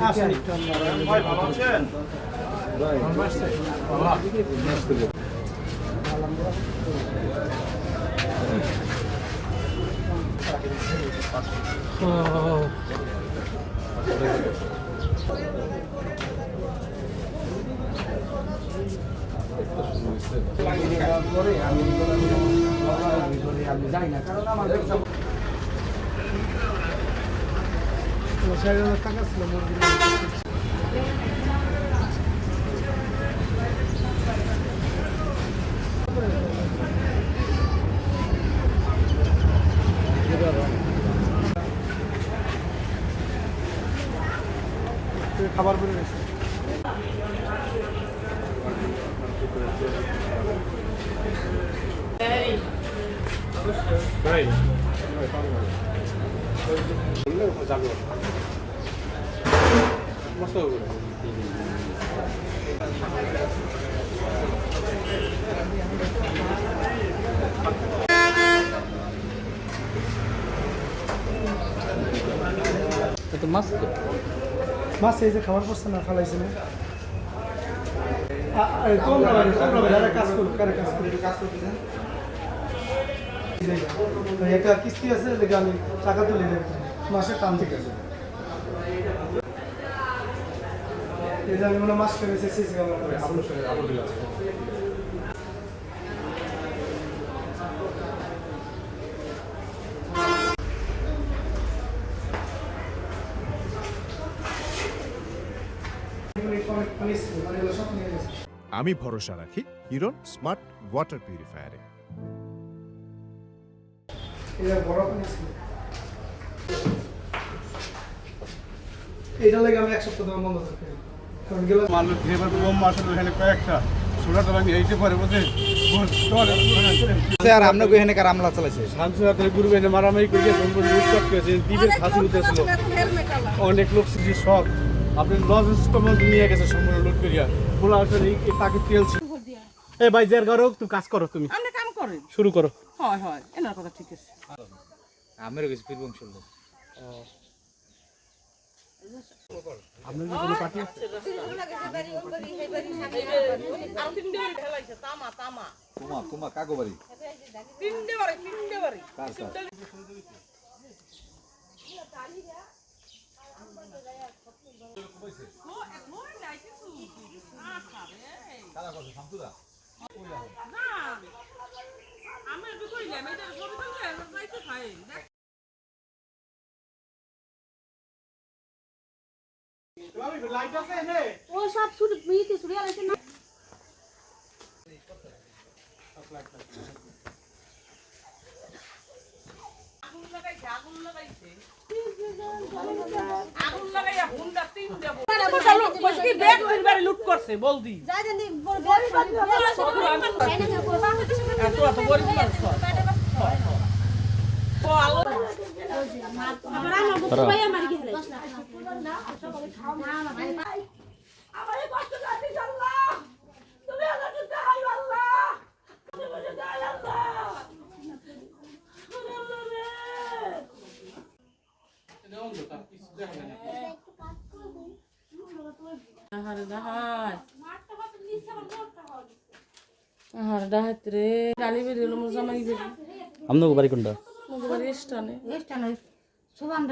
আসেন একটু ভাই ভালো আছেন আমি যাই না কারণ আমার টাকা ছিল খাবার বেড়ে গেছে মাছ এই যে খাবার পড়ছে না ফালাইছে না একটা কিস্তি আছে আমি টাকা তুলে দেব মাসের টান ঠিক আছে আমি মনে মাস করেছে আমি ভরসা রাখি হিরন স্মার্ট ওয়াটার পিউরিফায়ারে। এটা লাগে আমি এক সপ্তাহ ধরে বন্ধ থাকি কারণ গেলাম মাল ড্রাইভার কম আসে ওখানে কয়েকটা ছোড়া তো আমি এইতে পারে বুঝে স্যার আমরা এখানে কার আমলা চালাইছে শামসুরাতে গুরু বেনে মারামারি করে সম্পূর্ণ লুটপাট করেছে দ্বীপের ফাঁসি উঠেছিল অনেক লোক ছিল সব আপনি লজিস্টিক নিয়ে গেছে সম্পূর্ণ লুট করিয়া বলা আসলে এই তাকে তেলছে এই ভাই জের করো তুমি কাজ করো তুমি আমরা কাম করেন শুরু করো হয় হয় এনার কথা ঠিক আছে আমের কাছে পীরবংশ লোক আপনার কি কোনো পার্টি আছে তোমা কাগো বাড়ি তিনটে বাড়ি কার কার কারা কথা শামসুরা না আমি একটু কইলাম এটা সব তো যাইতে খাই লাইট আছে এনে ও সব শুরু মিনিটে শুরু হইছে না আগুন লাগাইয়া হুন্ডা তিন দেব চলো বসকি ব্যাগ বাড়ি লুট করছে বলদি যাই জানি বড় এত এত বড় আমার আমার ভাই আমার গেছে 10 লাখ না আমারে কষ্ট দিস আল্লাহ তুমি আমাকে দাও আল্লাহ তুমি আমাকে দাও আল্লাহ আপনার বাড়ি কোনটা? বাড়ি স্টানে এস্টা নয় সুবান